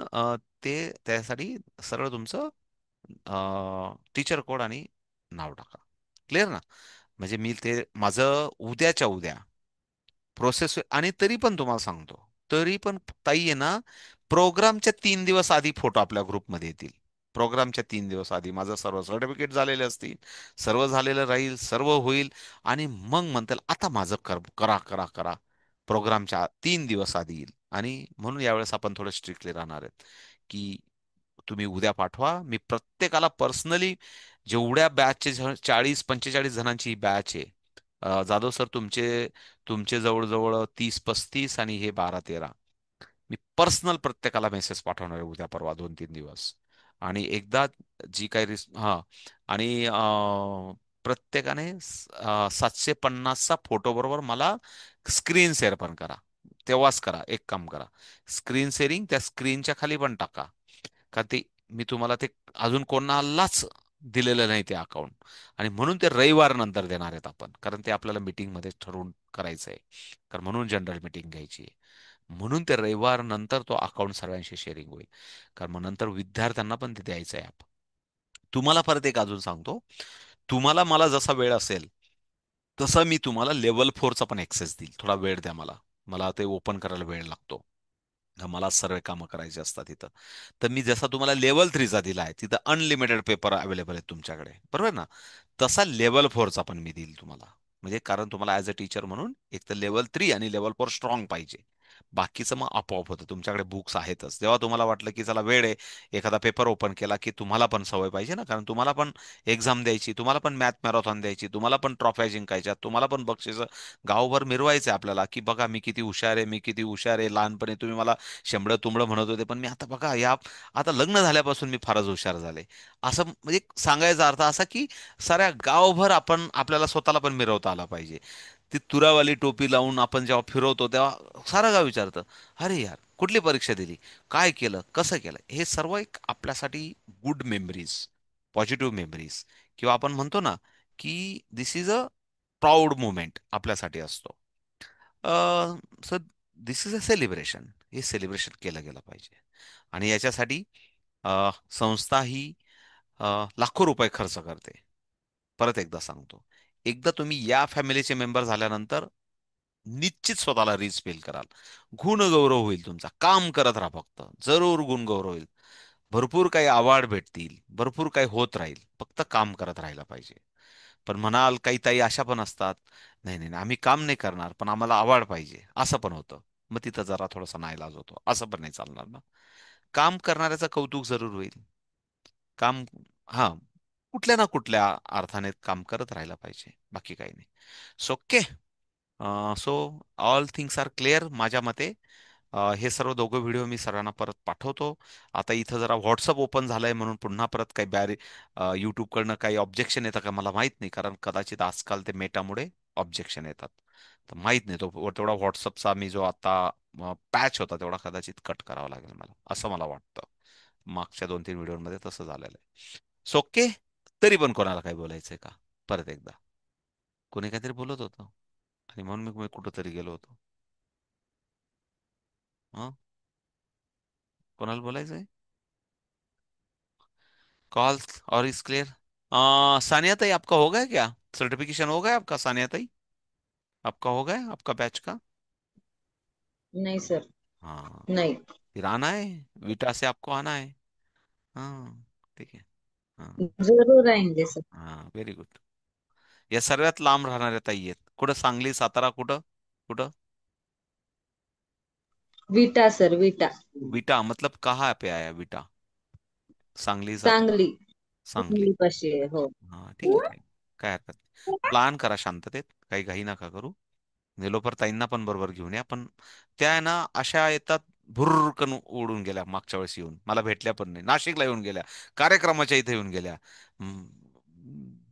ते त्यासाठी सरळ तुमचं टीचर कोड आणि नाव टाका. क्लिअर ना? म्हणजे मी ते माझं उद्याच्या उद्या प्रोसेस. आणि तरी पण तुम्हाला सांगतो, तरी पण ताई आहे ना, प्रोग्रामच्या 3 दिवस आधी फोटो आपल्या ग्रुपमध्ये येतील. प्रोग्रामच्या 3 दिवस आधी माझं सर्व सर्टिफिकेट झालेले असतील, सर्व झालेलं राहील, सर्व होईल, आणि मग म्हणतील आता माझं करा करा करा. प्रोग्रामच्या 3 दिवस आधी येईल. आणि म्हणून यावेळेस आपण थोडं स्ट्रिक्टली राहणार आहेत, की तुम्ही उद्या पाठवा. मी प्रत्येकाला पर्सनली, जेवढ्या बॅचचे 40-45 जणांची ही बॅच आहे. जाधव सर, तुमचे तुमचे जवळजवळ 30-35 आणि हे 12-13. मी पर्सनल प्रत्येकाला मेसेज पाठवणार आहे उद्या परवा 2-3 दिवस. आणि एकदा जी काही हा, आणि प्रत्येकाने 750चा फोटो बरोबर मला स्क्रीन शेअर पण करा. तेव्हाच करा, एक काम करा, स्क्रीन शेअरिंग त्या स्क्रीनच्या खाली पण टाका. का ते, मी तुम्हाला ते अजून कोणालाच दिलेलं नाही ते अकाउंट. आणि म्हणून ते रविवार नंतर देणार आहेत आपण, कारण ते आपल्याला मीटिंगमध्ये ठरवून करायचं आहे. कारण म्हणून जनरल मीटिंग घ्यायची आहे. म्हणून ते रविवार नंतर तो अकाउंट सर्वांशी शेअरिंग होईल. कारण मग नंतर विद्यार्थ्यांना पण ते द्यायचं आहे ॲप. तुम्हाला परत एक अजून सांगतो, तुम्हाला मला जसा वेळ असेल तसं मी तुम्हाला लेवल 4चा पण ऍक्सेस देईल. थोडा वेळ द्या मला, मला ते ओपन करायला वेळ लागतो. मला सर्व कामं करायची असतात तिथं. तर मी जसा तुम्हाला लेवल 3चा दिला आहे, तिथं अनलिमिटेड पेपर अवेलेबल आहेत तुमच्याकडे, बरोबर ना? तसा लेवल 4चा पण मी देईल तुम्हाला. म्हणजे कारण तुम्हाला ॲज अ टीचर म्हणून एक तर लेवल 3 आणि लेवल 4 स्ट्रॉंग पाहिजे. बाकीचं मग आपोआप होतं. तुमच्याकडे बुक्स आहेतच. जेव्हा तुम्हाला वाटलं की चला वेळ आहे, एखादा पेपर ओपन केला की तुम्हाला पण सवय पाहिजे ना, कारण तुम्हाला पण एक्झाम द्यायची, तुम्हाला पण मॅथ मॅरेथॉन द्यायची, तुम्हाला पण ट्रॉफ्या जिंकायच्या, तुम्हाला पण बक्षिसं गावभर मिरवायचं आहे आपल्याला, की बघा मी किती हुशार आहे, मी किती हुशार आहे. लहानपणी तुम्ही मला शेंबडं तुंबडं म्हणत होते, पण मी आता बघा आता लग्न झाल्यापासून मी फारच हुशार झाले. असं म्हणजे सांगायचा अर्थ असा, की साऱ्या गावभर आपण आपल्याला स्वतःला पण मिरवता आला पाहिजे. ती तुरावाली टोपी लावून आपण जेव्हा फिरवतो तेव्हा सारं गाव विचारतं, अरे यार कुठली परीक्षा दिली, काय केलं, कसं केलं. हे सर्व एक आपल्यासाठी गुड मेमरीज, पॉझिटिव्ह मेमरीज, किंवा आपण म्हणतो ना, की दिस इज अ प्राऊड मुमेंट आपल्यासाठी असतो. So this is a celebration. हे सेलिब्रेशन केलं गेलं पाहिजे. आणि याच्यासाठी संस्था ही लाखो रुपये खर्च करते. परत एकदा सांगतो, एकदा तुम्ही या फॅमिलीचे मेंबर झाल्यानंतर निश्चित स्वतःला रिच फील कराल. गुणगौरव होईल तुमचा. काम करत राहा फक्त, जरूर गुणगौरव होईल. भरपूर काही अवॉर्ड भेटतील, भरपूर काही होत राहील, फक्त काम करत राहायला पाहिजे. पण म्हणाल काही ताई अशा पण असतात, नाही नाही नाही, आम्ही काम नाही करणार पण आम्हाला अवॉर्ड पाहिजे, असं पण होतं. मग तिथं जरा थोडासा नाईलाज होतो, असं पण नाही चालणार ना. काम करणाऱ्याचं कौतुक जरूर होईल. काम, हा, कुठल्या ना कुठल्या अर्थाने काम करत राहायला पाहिजे, बाकी काही नाही. So okay. So all things are clear माझ्या मते. हे सर्व दोघं व्हिडिओ मी सरांना परत पाठवतो. आता इथं जरा व्हॉट्सअप ओपन झालंय म्हणून पुन्हा परत काही युट्यूबकडनं काही ऑब्जेक्शन येतं का मला माहित नाही, कारण कदाचित आजकाल ते मेटामुळे ऑब्जेक्शन येतात. तर माहित नाही, तो तेवढा व्हॉट्सअपचा मी जो आता पॅच होता तेवढा कदाचित कट करावा लागेल मला, असं मला वाटतं. मागच्या 2-3 व्हिडिओमध्ये तसं झालेलं आहे. So okay. तरी पण कोणाला काही बोलायचंय का? परत एकदा कोणी काहीतरी बोलत होतं आणि म्हणून मी कुठंतरी गेलो होतो. हा, कोणाला बोलायचंय? कॉल और इज क्लियर। सानिया ताई, आपका हो गया क्या? सर्टिफिकेशन हो गया आपका सानिया ताई? आपका हो गया आपका बैच का? नहीं सर। हाँ, नहीं। फिर आना है, विटा से आपको आना है। हाँ, ठीक है। हाँ जरूर आएंगे सर। हाँ, व्हेरी गुड. या सर्वात लांब राहणाऱ्या ताई आहेत कुठं? सांगली, सातारा, कुठं कुठं? विटा सर, विटा। विटा मतलब कहाँ पे आया विटा? सांगली, सातारा? सांगली। सांगली. सांगली पाशी आहे हो. हा ठीक आहे, काय हरकत नाही. प्लान करा शांततेत, काही घाई नका करू. निलोफर ताईंना पण बरोबर घेऊन या. पण त्या आहे ना अशा येतात, भुर्रकन उडून गेल्या मागच्या वेळेस येऊन, मला भेटल्या पण नाही. नाशिकला येऊन गेल्या, कार्यक्रमाच्या इथे येऊन गेल्या.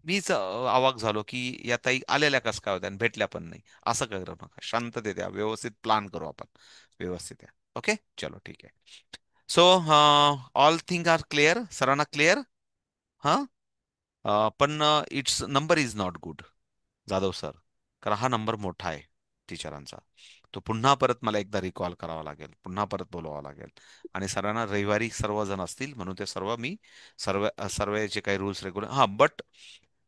मीच अवाक झालो की या ताई आलेल्या कस काय होत्या आणि भेटल्या पण नाही. असं करू नका, शांततेत या, व्यवस्थित प्लान करू आपण, व्यवस्थित या. ओके, चलो ठीक आहे. So all thing are clear, सरांना क्लिअर? हा. पण it's number is not good, Jadhav sir, कारण हा नंबर मोठा आहे टीचरांचा. तो पुन्हा परत मला एकदा रिकॉल करावा लागेल, पुन्हा परत बोलवावा लागेल. आणि सरांना रविवारी सर्वजण असतील म्हणून ते सर्व मी, सर्व जे काही रूल्स रेग्युलर, हां, बट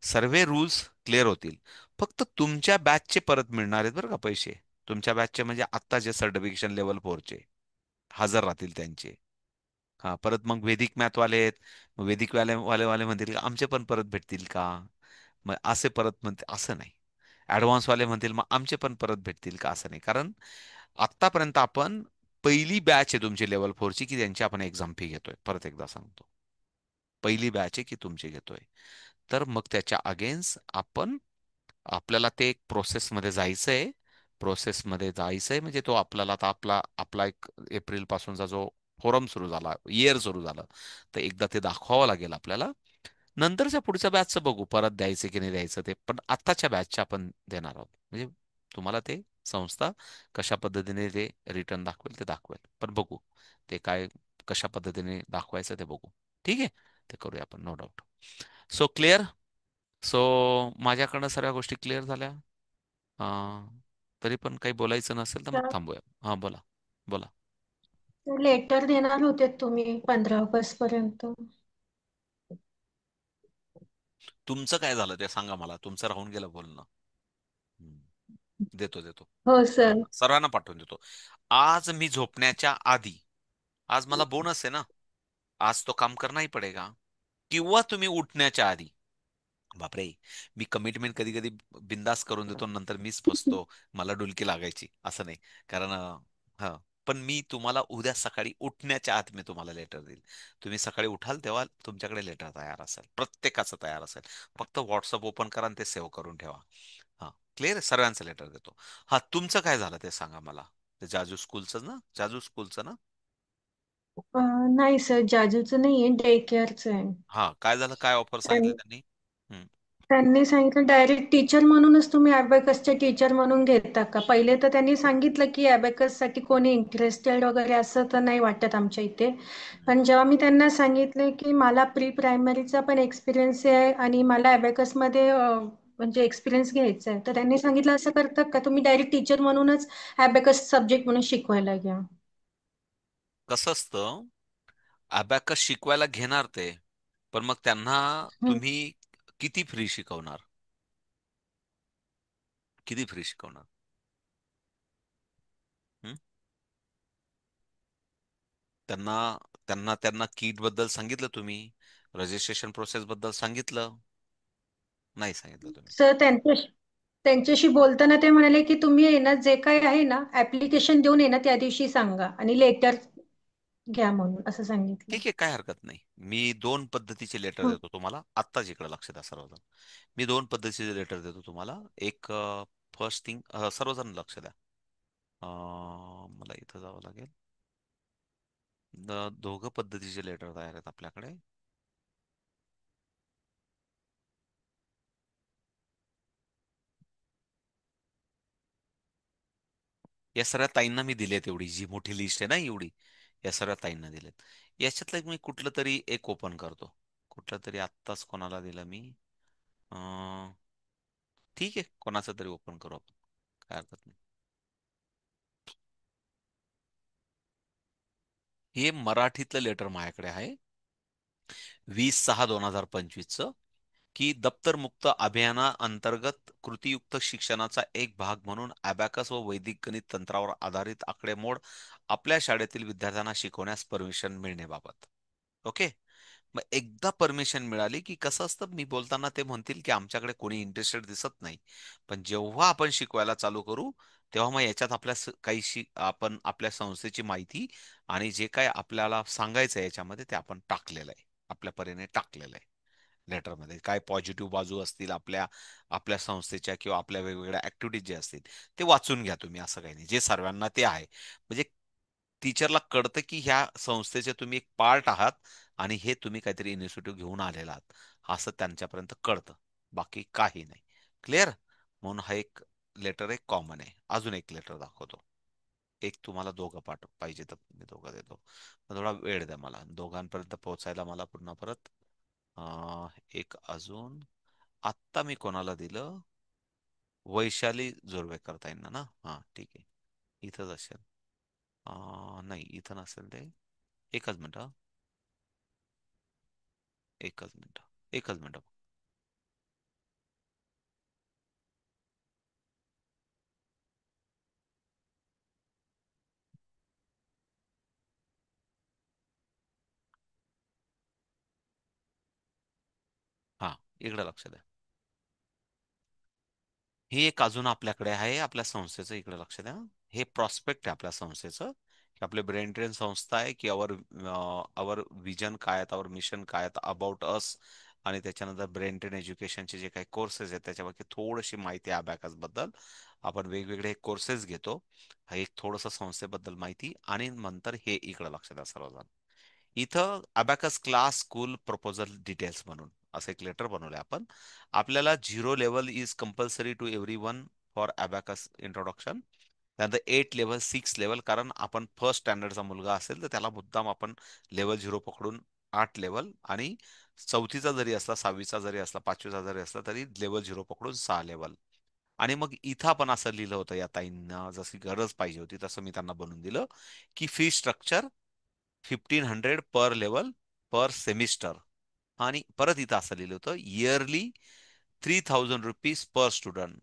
सर्व रूल्स क्लिअर होतील. फक्त तुमच्या बॅचचे परत मिळणार आहेत बरं का पैसे. तुमच्या बॅचचे म्हणजे आत्ता जे सर्टिफिकेशन लेवल 4चे हजर राहतील त्यांचे. हा, परत मग वेदिक मॅथवाले आहेत, मग वेदिक वाले म्हणतील का आमचे पण परत भेटतील का? मग असे परत म्हणते, असं नाही. ऍडव्हान्स वाले म्हणतील मग आमचे पण परत भेटतील का? असं नाही. कारण आतापर्यंत आपण पहिली बॅच आहे तुमची लेवल 4ची की त्यांची आपण एक्झाम फी घेतोय, परत एकदा सांगतो. पहिली बॅच आहे की तुमची घेतोय. तर मग त्याच्या अगेन्स्ट आपण, आपल्याला ते एक प्रोसेसमध्ये जायचंय. प्रोसेसमध्ये जायचंय म्हणजे तो आपल्याला आता आपला आपला एक एप्रिल पासूनचा जो फोरम सुरू झाला, इयर सुरू झालं, तर एकदा ते दाखवावं लागेल आपल्याला. नंतरच्या पुढच्या बॅचचं बघू परत द्यायचं की नाही द्यायचं ते, पण आत्ताच्या बॅचच्या आपण देणार आहोत. म्हणजे तुम्हाला ते संस्था कशा पद्धतीने ते रिटर्न दाखवेल ते दाखवेल, पण बघू ते काय, कशा पद्धतीने दाखवायचं ते बघू. ठीक आहे, ते करूया आपण, no doubt. So clear. So माझ्याकडनं सर्व गोष्टी क्लिअर झाल्या. अं, तरी पण काही बोलायचं नसेल तर मग तर थांबूया. हां, बोला बोला. लेटर देणार होते तुम्ही 15 ऑगस्ट पर्यंत. तुमचं काय झालं ते सांगा मला, तुमचं राहून गेलं बोलणं. हम्म, देतो देतो. हो सर. सर्वांना सर्वांना पाठवून देतो. आज मी झोपण्याच्या आधी, आज मला बोनस आहे ना, आज तो काम करना ही पडेगा. किंवा तुम्ही उठण्याच्या आधी. बापरे, मी कमिटमेंट कधी कधी बिंदास करून देतो, नंतर मीच फसतो. मला डुलकी लागायची असं नाही. कारण हा, पण मी तुम्हाला उद्या सकाळी उठण्याच्या आत मी तुम्हाला लेटर देईल. तुम्ही सकाळी उठाल तेव्हा तुमच्याकडे लेटर तयार असेल, प्रत्येकाचं तयार असेल. फक्त व्हॉट्सअप ओपन करा आणि ते सेव्ह करून ठेवा. हा, क्लिअर, सर्वांचं लेटर देतो. हा, तुमचं काय झालं ते सांगा मला. ते जाजू स्कूलचं ना, जाजू स्कूलचं ना? नाही सर, जाजूचं नाहीये, डे केअरचं आहे. हा, काय झालं, काय ऑफर सांगितलं त्यांनी? हम्म. त्यांनी सांगितलं डायरेक्ट टीचर म्हणूनच तुम्ही अबॅकसचे टीचर म्हणून घेता का? पहिले तर त्यांनी सांगितलं की अबॅकस साठी कोणी इंटरेस्टेड वगैरे असं तर नाही वाटत आमच्या इथे. हम्म. पण जेव्हा मी त्यांना सांगितले की मला प्री प्रायमरीचा पण एक्सपिरियन्स आहे आणि मला अबॅकसमध्ये म्हणजे एक्सपिरियन्स घ्यायचा आहे, तर त्यांनी सांगितलं असं करतात का तुम्ही डायरेक्ट टीचर म्हणूनच अबॅकस सब्जेक्ट म्हणून शिकवायला घ्या. कसं असतं, अबॅकस शिकवायला घेणार ते, पण मग त्यांना हम्म. तुम्ही किती फ्री शिकवणार? किती फ्री शिकवणार? हं? त्यांना त्यांना त्यांना किट बद्दल सांगितलं तुम्ही, रजिस्ट्रेशन प्रोसेस बद्दल सांगितलं? नाही सांगितलं तुम्ही. सर त्यांच्याशी बोलताना ते म्हणाले की तुम्ही आहे ना जे काही आहे ना ऍप्लिकेशन देऊन आहे ना त्या दिवशी सांगा आणि लेटर घ्या म्हणून असं सांगितलं. ठीक आहे, काय हरकत नाही. मी दोन पद्धतीचे लेटर हं. देतो तुम्हाला. आत्ताच इकडे लक्ष द्या सर्वजण. मी दोन पद्धतीचे लेटर देतो तुम्हाला. एक फर्स्ट थिंग, सर्वजण लक्ष द्या. मला इथं जावं लागेल. दोघं पद्धतीचे लेटर तयार आहेत आपल्याकडे. या सर्व ताईंना मी दिलेत, एवढी जी मोठी लिस्ट आहे ना एवढी, या सर्व ताईंना दिलेत. याच्यातलं एक मी कुठलं तरी एक ओपन करतो. कुठलं तरी आत्ताच कोणाला दिलं मी. अं, ठीक आहे, कोणाचं तरी ओपन करू आपण, काय हरकत नाही. हे मराठीतलं लेटर माझ्याकडे आहे, 20/6/2025चं, की दप्तर मुक्त अभियानाअंतर्गत कृतीयुक्त शिक्षणाचा एक भाग म्हणून अबॅकस व वैदिक गणित तंत्रावर आधारित आकडेमोड आपल्या शाळेतील विद्यार्थ्यांना शिकवण्यास परमिशन मिळण्याबाबत. ओके. मग एकदा परमिशन मिळाली की कसं असतं, मी बोलताना ते म्हणतील की आमच्याकडे कोणी इंटरेस्टेड दिसत नाही, पण जेव्हा आपण शिकवायला चालू करू तेव्हा मग याच्यात आपल्या आपण आपल्या संस्थेची माहिती आणि जे काय आपल्याला सांगायचं आहे याच्यामध्ये ते आपण टाकलेलं आहे, आपल्या परीने टाकलेलं आहे. लेटरमध्ये काय पॉझिटिव्ह बाजू असतील आपल्या आपल्या संस्थेच्या किंवा आपल्या वेगवेगळ्या ऍक्टिव्हिटीज जे असतील ते वाचून घ्या तुम्ही. असं काही नाही, जे सर्वांना ते आहे म्हणजे टीचरला कळतं की ह्या संस्थेचे तुम्ही एक पार्ट आहात आणि हे तुम्ही काहीतरी इनिशिएटिव्ह घेऊन आलेला आहात, असं त्यांच्यापर्यंत कळतं. बाकी काही नाही. क्लिअर? म्हणून हा एक लेटर एक कॉमन आहे. अजून एक लेटर दाखवतो. एक तुम्हाला दोघं पाहिजे तर मी दोघं देतो, पण थोडा वेळ द्या मला दोघांपर्यंत पोहोचायला. मला पुन्हा परत एक अजून आत्ता मी कोणाला दिलं, वैशाली जोरवेकर ताईंना ना. हा ठीक आहे, इथंच असेल. नाही इथं नसेल ते. एकच मिनिट हा. एकच मिनिट, एकच मिनिट. हा, इकडे लक्ष द्या. हे एक अजून आपल्याकडे आहे आपल्या संस्थेचं, इकडे लक्ष द्या. हे प्रॉस्पेक्ट आहे आपल्या संस्थेचं, की आपले ब्रेन ट्रेन संस्था आहे, की अवर विजन काय आहेत, अवर मिशन काय आहेत, अबाउट अस, आणि त्याच्यानंतर ब्रेन ट्रेन एज्युकेशनचे जे काही कोर्सेस आहेत त्याच्याबाबत थोडीशी माहिती आहे अबॅकस बद्दल. आपण वेगवेगळे कोर्सेस घेतो. हा एक थोडंसं संस्थेबद्दल माहिती, आणि नंतर हे इकडे लक्ष द्या सर्वजण. इथं abacus class school proposal details म्हणून असं एक लेटर बनवलंय आपण. आपल्याला 0 level is compulsory to every one for abacus introduction. त्यानंतर 8 लेवल, 6 लेवल, कारण आपण फर्स्ट स्टँडर्डचा मुलगा असेल तर त्याला मुद्दाम आपण लेवल 0 पकडून 8 लेवल, आणि चौथीचा जरी असला, 6वीचा जरी असला, 5वीचा जरी असला तरी लेवल 0 पकडून 6 लेवल. आणि मग इथं आपण असं लिहिलं होतं, या ताईंना जशी गरज पाहिजे होती तसं मी त्यांना बनवून दिलं, की फी स्ट्रक्चर 1500 पर लेवल पर सेमिस्टर. आणि परत इथं असं लिहिलं होतं, yearly 3000 rupees per student.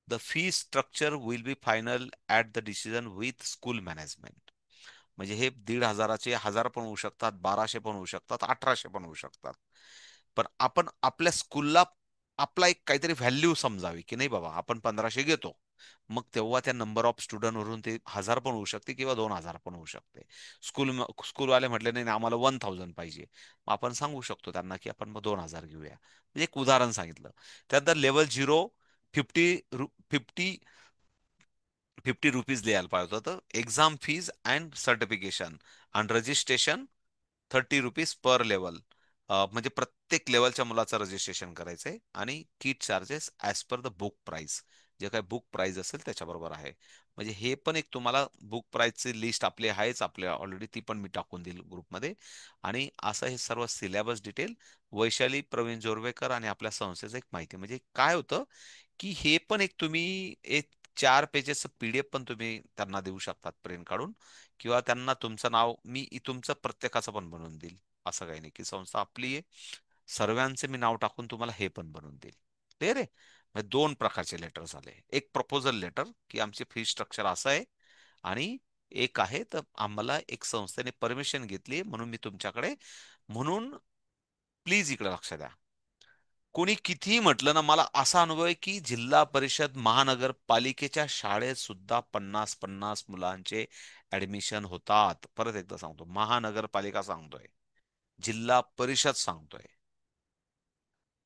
The fee structure will be final at the decision with school management. म्हणजे हे 1500चे 1000 पण होऊ शकतात, 1200 पण होऊ शकतात, 1800 पण होऊ शकतात. पण आपण आपल्या स्कूलला आपला एक काहीतरी व्हॅल्यू समजावी, की नाही बाबा आपण 1500 घेतो. मग तेव्हा त्या नंबर ऑफ स्टुडंट वरून ते 1000 पण होऊ शकते किंवा 2000 पण होऊ शकते. स्कूलवाले म्हटले नाही नाही, आम्हाला 1000 पाहिजे, मग आपण सांगू शकतो त्यांना की आपण मग 2000 घेऊया. म्हणजे एक उदाहरण सांगितलं. त्यानंतर लेवल 0 फिफ्टी 50 रुपीज लिहायला पाहिजे होतं. Exam fees and certification and registration 30 rupees per level. म्हणजे प्रत्येक लेवलच्या मुलाचं रजिस्ट्रेशन करायचंय, आणि kit charges as per the book price. जे काही बुक प्राइस असेल त्याच्याबरोबर आहे. म्हणजे हे पण एक तुम्हाला बुक प्राइसची लिस्ट आपली आहेच आपल्या ऑलरेडी, ती पण मी टाकून देईल ग्रुपमध्ये. आणि असं हे सर्व सिलेबस डिटेल, वैशाली प्रवीण जोरवेकर आणि आपल्या संस्थेचं एक माहिती. म्हणजे काय होतं की हे पण एक तुम्ही एक 4 पेजेस पीडीएफ पण तुम्ही त्यांना देऊ शकतात प्रिंट काढून, किंवा त्यांना तुमचं नाव मी तुमचं प्रत्येकाचं पण बनवून देईल. असं काही नाही की संस्था आपली आहे, सर्वांचे मी नाव टाकून तुम्हाला हे पण बनवून देईल. क्लिअर आहे? दोन प्रकारचे लेटर झाले. एक प्रपोजल लेटर, की आमचे फी स्ट्रक्चर असं आहे, आणि एक आहे, तर आम्हाला एक संस्थेने परमिशन घेतली म्हणून मी तुमच्याकडे, म्हणून प्लीज इकडे लक्ष द्या. कोणी कितीही म्हटलं ना, मला असा अनुभव आहे की जिल्हा परिषद महानगरपालिकेच्या शाळेत सुद्धा 50-50 मुलांचे ऍडमिशन होतात. परत एकदा सांगतो, महानगरपालिका सांगतोय, जिल्हा परिषद सांगतोय.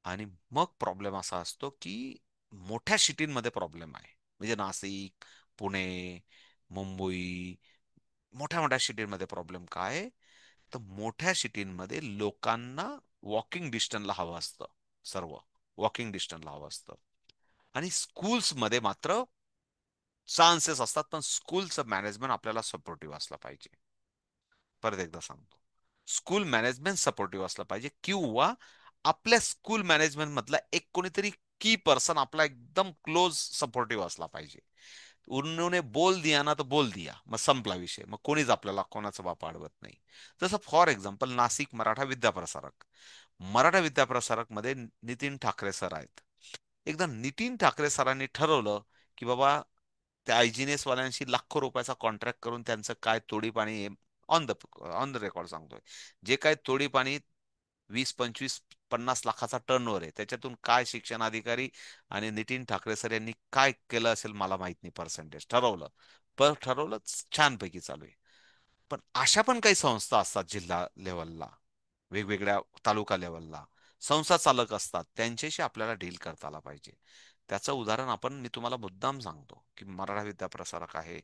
आणि मग प्रॉब्लेम असा असतो की मोठ्या सिटीमध्ये प्रॉब्लेम आहे, म्हणजे नाशिक, पुणे, मुंबई, मोठ्या मोठ्या सिटीमध्ये प्रॉब्लेम काय आहे? तर मोठ्या सिटीमध्ये लोकांना वॉकिंग डिस्टन्सला हवं असतं, सर्व वॉकिंग डिस्टन्सला हवं असतं. आणि स्कूल्समध्ये मात्र चान्सेस असतात, पण स्कूलचं मॅनेजमेंट आपल्याला सपोर्टिव्ह असलं पाहिजे. परत एकदा सांगतो, स्कूल मॅनेजमेंट सपोर्टिव्ह असलं पाहिजे, किंवा आपल्या स्कूल मॅनेजमेंट मधला एक कोणीतरी की पर्सन आपला एकदम क्लोज सपोर्टिव्ह असला पाहिजे. उन्होंने बोल दिया ना, तर बोल दिया, मग संपला विषय, मग कोणीच आपल्याला कोणाचा बाप अडवत नाही. जसं फॉर एक्झाम्पल नाशिक मराठा विद्याप्रसारक, मराठा विद्याप्रसारक मध्ये नितीन ठाकरे सर आहेत. एकदा नितीन ठाकरे सरांनी ठरवलं की बाबा, त्या आयजीनेस वाल्यांशी लाखो रुपयाचा कॉन्ट्रॅक्ट करून त्यांचं काय तोडीपाणी, ऑन द रेकॉर्ड सांगतोय, जे काय तोडीपाणी 20-25-50 लाखाचा टर्नओव्हर आहे, त्याच्यातून काय शिक्षण अधिकारी आणि नितीन ठाकरे सर यांनी काय केलं असेल मला माहित नाही, पर्सेंटेज ठरवलं, पण ठरवलं, छानपैकी चालू आहे. पण अशा पण काही संस्था असतात जिल्हा लेवलला, वेगवेगळ्या तालुका लेवलला संस्था चालक असतात, त्यांच्याशी आपल्याला डील करता आला पाहिजे. त्याचं उदाहरण मी तुम्हाला मुद्दाम सांगतो की मराठा विद्याप्रसारक आहे,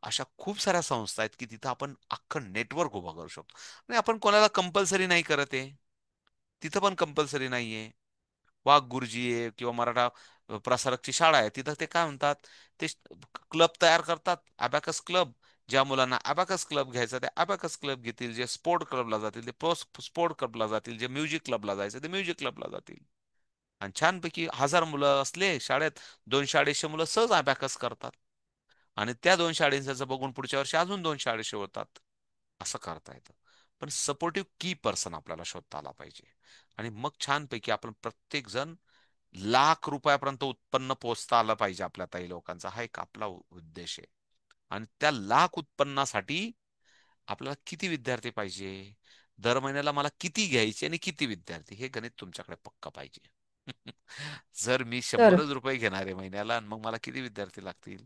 अशा खूप साऱ्या संस्था आहेत की तिथं आपण अख्खं नेटवर्क उभं करू शकतो. आणि आपण कोणाला कंपल्सरी नाही करत आहे, तिथं पण कंपल्सरी नाहीये. वाघ गुरुजी आहे किंवा मराठा प्रसारकची शाळा आहे, तिथं ते काय म्हणतात, ते क्लब तयार करतात, अबॅकस क्लब. ज्या मुलांना अबॅकस क्लब घ्यायचा ते अबॅकस क्लब घेतील, जे स्पोर्ट क्लबला जातील ते स्पोर्ट क्लबला जातील, जे म्युझिक क्लबला जायचं ते म्युझिक क्लबला जातील. आणि छानपैकी 1000 मुलं असले शाळेत, 200-250 मुलं सहज अबॅकस करतात. आणि त्या 200-250 बघून पुढच्या वर्षी अजून 200-250 होतात. असं करता येतं. पण सपोर्टिव्ह की पर्सन आपल्याला शोधता आला पाहिजे. आणि मग छानपैकी आपण प्रत्येक जण लाख रुपयापर्यंत उत्पन्न पोहोचता आलं पाहिजे आपल्या ताई लोकांचा, हा एक आपला उद्देश आहे. आणि त्या लाख उत्पन्नासाठी आपल्याला किती विद्यार्थी पाहिजे, दर महिन्याला मला किती घ्यायचे आणि किती विद्यार्थी, हे गणित तुमच्याकडे पक्का पाहिजे. जर मी तर 100च रुपये घेणार आहे महिन्याला आणि मग मला किती विद्यार्थी लागतील,